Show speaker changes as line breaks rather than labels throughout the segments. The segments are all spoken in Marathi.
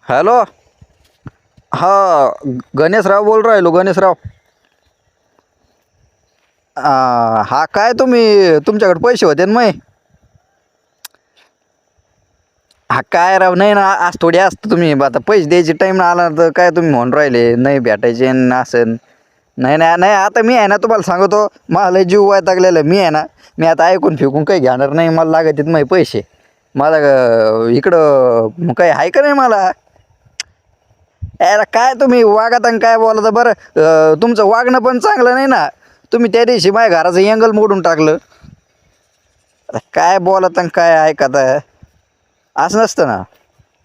हॅलो. हा, गणेशराव बोल राहिलो, गणेशराव. हा, काय तुम्ही तुमच्याकडे पैसे होते ना मग? हा, काय राव, नाही ना, आज थोडी असतं. तुम्ही आता पैसे द्यायचे टाईम आला तर काय तुम्ही म्हणून राहिले नाही भेटायचे असं? नाही नाही नाही, आता मी आहे ना, तुम्हाला सांगतो, मला लय जीव वैतागलेलं. मी आहे ना, मी आता ऐकून फिकून काही घेणार नाही. मला लागत आहेत माझे पैसे. मला इकडं काही आहे का नाही मला? यार काय तुम्ही वागत आणि काय बोलता बरं? तुमचं वागणं पण चांगलं नाही ना. तुम्ही त्या दिवशी माझ्या घराचं एंगल मोडून टाकलं. आता काय बोलत आणि काय ऐकत आहे? असं नसतं ना.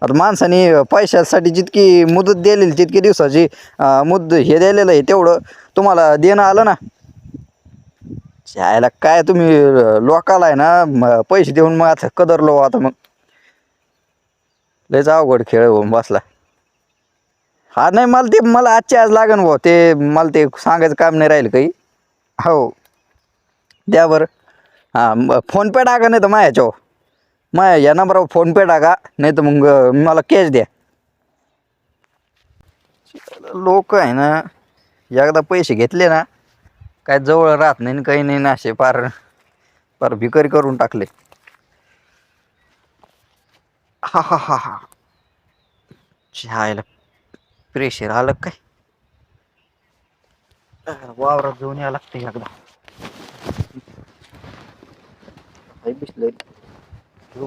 आता माणसाने पैशासाठी जितकी मुदत दिलेली, तितकी दिवसाची मुदत हे दिलेलं आहे, तेवढं तुम्हाला देणं आलं ना. यायला काय तुम्ही लोकाला आहे ना, पैसे देऊन मग आता कदरलो. आता मग लयच अवघड खेळ होऊन बसला. हा, नाही, मला आजच्या आज लागन भाऊ. ते मला ते सांगायचं काम नाही राहील काही. हो, द्या बरं. हां, फोनपे टाका, नाही तर माझ्या ह्याच्यावर, माझ्या या नंबरवर फोनपे टाका, नाही तर मग मला कॅश द्या. लोक आहे ना, एकदा पैसे घेतले ना, काय जवळ राहत नाही काही नाही ना. असे पार पार भिकारी करून टाकले. हा हा हा हा, छायला प्रेशर आलं काय? वावरात जाऊन यावं लागतं एकदा. बिसले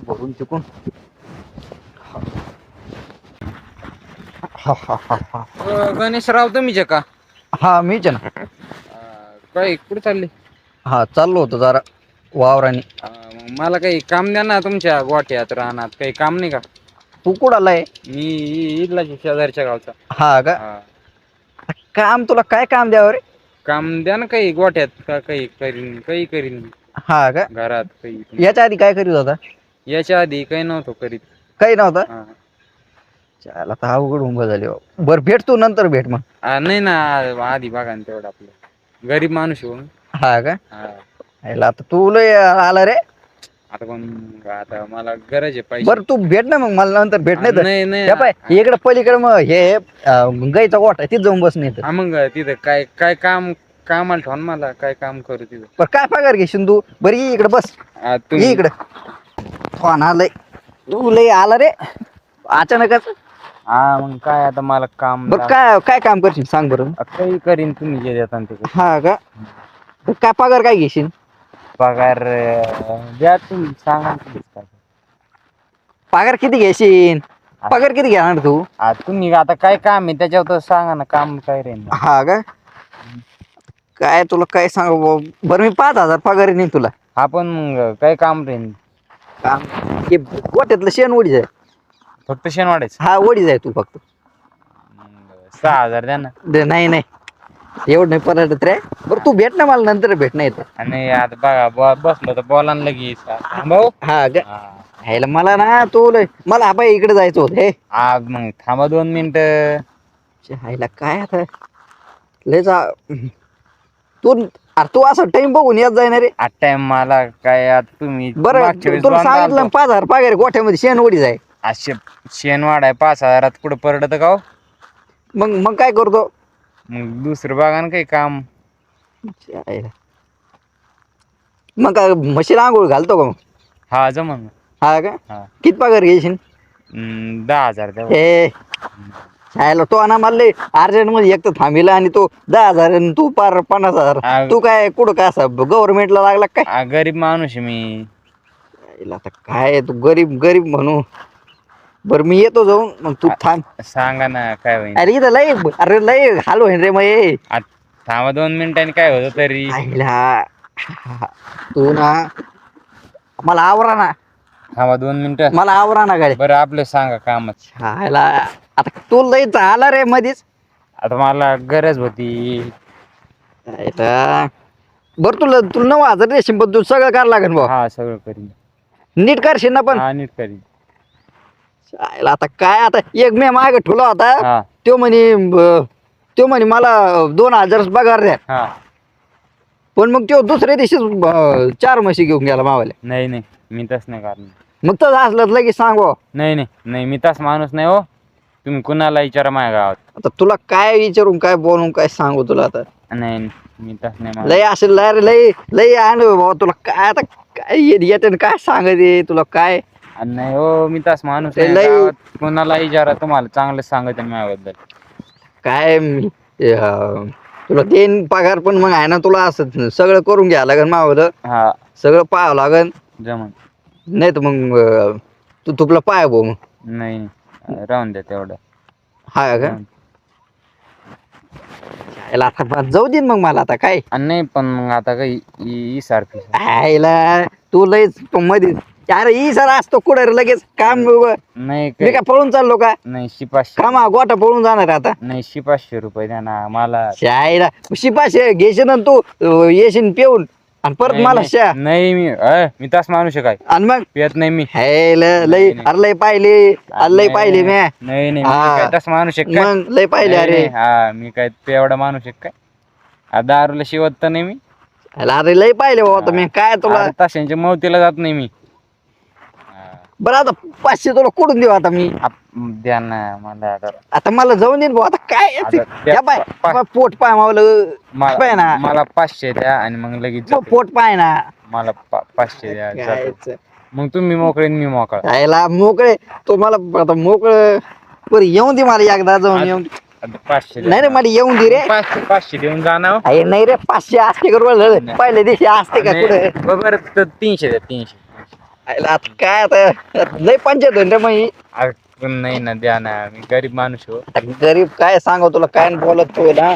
भरून चुकून. हा हा हा हा
गणेशराव तुम्हीच आहे का?
हा, मीच आहे ना.
काय कुठे चालले?
हा, चाललो होतो जरा वावरानी.
मग मला काही काम द्या ना, तुमच्या गोठ्यात रानात काही काम नाही का?
तू कुठं आलाय?
मी इथला शेजारच्या गावचा.
हा का? काम तुला काय काम द्यावं रे?
काम द्या ना, काही गोठ्यात का काही करीन, काही करीन
हा का?
घरात काही.
याच्या आधी काय करीत होता?
याच्या आधी काही नव्हतं करीत.
काही नव्हतं? चाल, आता अवघड उंब झाली. बरं, भेट तू नंतर भेट मग.
नाही ना, आधी बघा ना तेवढं, आपलं गरीब माणूस होऊन.
हा का? आता तू लय आला रे.
आता पण आता मला गरज आहे पैसे.
बरं, तू भेट ना मग मला नंतर. भेट नाही तर
नाही
पाय इकडे पलीकडे मग हे गाईचा गोठा आहे, तिथं जाऊन बस. नाही तर
मग तिथं काय काय कामाला ठेवा मला, काय काम करू तिथं.
बरं, काय पगार घेशील तू? बरं, ये इकडे बस. ये इकडे. फोन आलंय, तू लय आला रे अचानकच.
मग काय आता मला काम.
बरं, काय काय काम करशील सांग बरं.
काही करीन तुम्ही जे देता ते.
हा का? काय पगार काय घेशील?
पगार द्या तुम्ही, सांगा काय.
पगार किती घेशील? पगार किती घेणार तू?
तुम्ही आता काय काम आहे त्याच्यावर तर सांगा ना, काम काय रे.
हा का? काय तुला काय सांगू? बरं, मी 5,000 पगार नाही तुला.
आपण काय काम रे?
काम हे गोट्यातलं शेण ओढीच आहे.
फक्त शेण वाढायचं?
हा, ओढीच आहे तू फक्त.
6,000 द्या ना.
नाही नाही, एवढं नाही परवडत रे. बरं, तू भेट ना मला नंतर. भेट नाही तर.
आणि आता बघा, बसलो तर बोला ना लगेच भाऊ.
हा का? ह्याला मला ना, तू मला बाई इकडे जायचं होत. हे
मग थांबा 2 मिनिटं.
ह्याला काय आता लय तू. अरे तू असं टाइम बघून येत जाय ना रे.
टाइम मला काय, आता तुम्ही
बरं, तुला सांगितलं 5,000 पगार गोठ्यामध्ये शेण ओढीच आहे.
असे शेण वाढाय 5,000 कुठं परवडत का हो?
मग काय करतो?
मग दुसरं बघा ना काही काम.
मग काय म्हशीला आंघोळ घालतो का मग?
हा, जमन.
हा का? किती पगार घ्यायची?
10,000 द्या.
ए शाळेला तो ना मला अर्जंट मध्ये एक तर थांबिला, आणि तो 10,000 आणि तू पार 50,000. तू काय कुठं काय असं गव्हर्नमेंटला लागला काय?
गरीब माणूस आहे मी.
आता काय तू गरीब गरीब म्हणू? बरं, मी येतो जाऊन, मग तू थांब.
सांगा ना काय होईल.
अरे इथं लय हाल होईन रे मग.
थांबा 2 मिनिटांनी, काय होतं तरी.
तू ना मला आवरा ना.
थांबा 2 मिनिटं.
मला आवरा ना गाडी.
बरं, आपलं सांगा कामच.
आता तू लय आला रे मध्येच.
आता मला गरज होती.
बरं, तुला 9,000 देशील, पण तू सगळं करावं लागेल भाऊ.
हा, सगळं करीन.
नीट करशील ना पण?
नीट करीन.
आता काय, आता एक मी मागे ठेवला होता. तो म्हणे मला 2,000 पगार द्या. पण मग तो दुसऱ्या दिवशी 4 म्हशी घेऊन गेला मावाले.
नाही, मी तस नाही करणार.
मग तसं असलं लगेच सांगू.
नाही, मी तस माणूस नाही हो. तुम्ही कुणाला विचारा माझ्या गावात.
आता तुला काय विचारून काय बोलून काय सांगू तुला आता.
नाही मी तस नाही मानत.
लय असेल लय लय अनुभव बाबा तुला काय आता काय येते न काय सांगते तुला काय.
नाही हो मी तस माणूस
ते
नाही.
लय-
गावात कुणाला विचारा तुम्हाला चांगलं सांगत माझ्याबद्दल.
काय तुला देईन पगार पण मग आहे ना तुला असं सगळं करून घ्यावं लागेल मावलं.
हा
सगळं पाहावं लागेल.
जमन.
नाही तर मग तू तुला पाय भाऊ मग.
नाही राहून द्या तेवढं.
हा का याला आता जाऊ दे मग मला आता काय.
आणि नाही पण मग आता काही सारखी
आयला तू लयच मध्ये अरे ही सर असतो कुठे लगेच काम
नाही
मी काय पळून चाललो का.
नाही 500
कामा गोटा पळून जाणार आता.
नाही 500 रुपये द्या ना मला.
शाळेला शिपाशे घेशील ना तू येशील पिऊन आणि परत
नाही,
मला
नाही,
शा
नाही मी तास माणूस आहे काय
आणि मग
पियत नाही मी.
लय
नाही.
अरे लय पाहिले अरे लय पाहिले मी.
नाही मी
हा.
काय तास माणूस आहे काय.
मग लय पाहिले
नाही,
अरे
नाही, हा मी काय एवढा माणूस आहे काय. दारूला शिवत तर नाही मी.
अरे लय पाहिले बाबा मी काय तुला.
ताशांच्या मौतीला जात नाही मी.
बरं आता 500 तुला कुठून देऊ आता मी.
द्या ना मला
आता मला जाऊन देईन भाऊ आता काय
आता त्या
या पाय
पा-
पोट पाय मावलं पाय ना
मला 500 द्या आणि मग लगेच
मग
जातो.
पोट पाय ना.
मला 500 द्या जातो.
गायचं.
मग तुम्ही मोकळे आणि मी मोकळा.
यायला मोकळे तुम्हाला आता मोकळं बरं येऊन दे मला एकदा जाऊन येऊन दे.
आता 500 द्या
नाही रे
ना.
मला येऊन दे रे.
500 देऊन जाणार.
अरे नाही रे 500 असते करून पहिले दिवशी असते का कुठे.
बरोबर 300 द्या 300.
आता काय आता लय पंचायत रे मग ही.
नाही ना द्या ना मी गरीब माणूस हो.
आता गरीब काय सांगू तुला काय बोलत तो ना.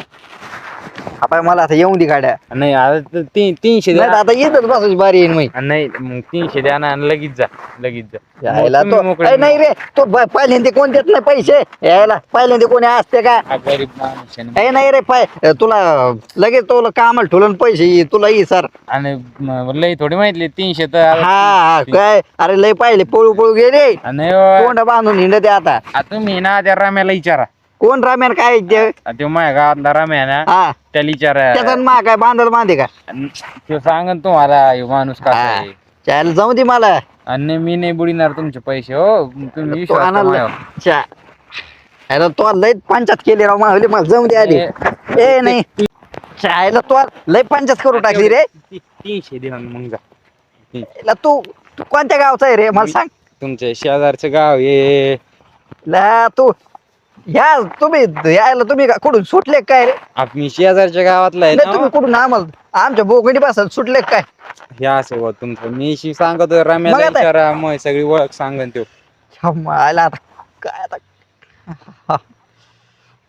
आपण मला आता येऊन दे गाड्या.
नाही आता 300
नाही तर
द्या.
आता येतच बसायची बारी येईन मग.
नाही मग 300 द्या ना आणि लगेच जा लगेच जा.
यायला
तुम्ही
तो
मोकळे.
अरे नाही रे तो पहिल्यांदा कोण देत नाही पैसे यायला पहिल्यांदा कोणी असते का.
हा गरीब माणूस आहे ना.
ए नाही रे तुला लगेच तुला कामाला ठेवलं पैसे तुला ये सर.
आणि लई थोडी माहितली 300 तर
हा काय अरे लय पाहिले पळू पळू गेले
आणि
कोंड बांधून हिंडते आता.
तुम्ही ना त्या राम्याला विचारा.
कोण राम्यान काय
ते माझ्या गावातला राम्या ना
हा
त्याला विचारा.
त्याचा मा काय बांधल बांधे का.
तो सांगन तुम्हाला ह्यो माणूस कसा
हा.
आहे.
चाल जाऊ दे मला.
आणि मी नाही बुडीणार तुमचे पैसे हो. तुम्ही
तो
विश्वास करा
आणाल
माझ्यावर.
अरे तो लय पंचायत केली राव मावली मला जाऊ दे आधी. ए नाही चायला तो लय पंचायत करू टाकली रे.
300 दे मग जा.
याला तू तू कोणत्या गावचा आहे रे मला सांग.
तुमच्या शेजारचं गाव ये.
ला तू या तुम्ही यायला तुम्ही कुठून सुटले काय रे.
मी शेजारच्या गावातला आहे
नाही
ना.
तुम्ही कुठून आम्हाला आमच्या बोगडी पासून सुटले काय.
हे असं बुवा तुमचं मी सांगतो राम्याला
मग आता-
विचारा मग सगळी ओळख सांगन तो.
मला आता काय आता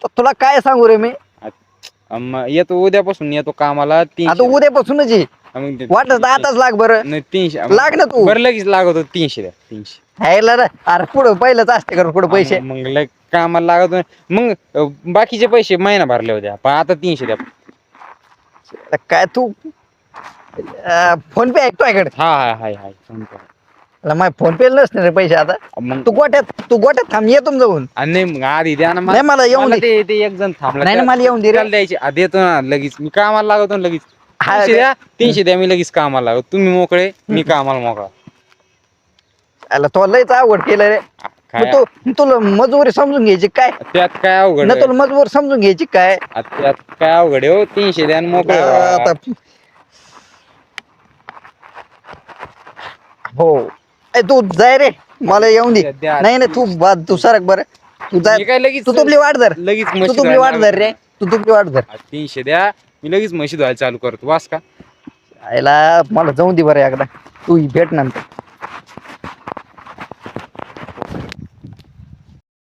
तर तुला काय सांगू रे मी.
येतो उद्यापासून येतो कामाला 300.
आता उद्यापासूनच ये
मग ते-
वाटलं तर आताच लाग बरं.
नाही 300
लाग ना तू.
बरं लगेच लागत होत 300 द्या 300.
ह्याला रे अरे पुढं पहिलंच असते का पुढं पैसे.
मग लय कामाला लागत होते. मग बाकीचे पैसे महिना भरले होते पण आता 300 द्या.
काय तू फोन पे ऐकतो ऐकडे.
हा हा हाय हाय सांगतो.
माझ्या फोन पे नसते रे पैसे आता.
मग
तू गोट्यात थांब येतो ना जाऊन.
आणि नाही मग आधी द्या ना
नाही मला येऊन दे.
ते एक जण थांबला
नाही ना मला येऊन दे रे.
त्याला द्यायचे देतो ना लगेच मी कामाला लागतो ना लगेच.
हा
300 द्या 300 द्या मी लगेच कामाला लागतो. तुम्ही मोकळे मी कामाला मोकळा.
याला तो लयच आवड केलं रे.
काय
मग तू तुला मजूरी समजून घ्यायची काय.
त्यात काय अवघड
ना
आहे?
तुला मजूर समजून घ्यायची काय.
त्यात काय अवघड आहे हो 300 द्या आणि मोकळे व्हा.
आता हो ए तू जाय रे मला येऊन दे.
द्या.
नाही नाही तू सरक बरं. तू जाय
मी काय लगेच
तू तुपली वाट धर.
लगेच
तू
म्हशी
तुपली वाट
धुवायला
धर रे. तू तुपली वाट धर.
300 द्या मी लगेच म्हशी धुवायला चालू करतो वास का.
याला मला जाऊन दे बरं एकदा. तू भेट नंतर.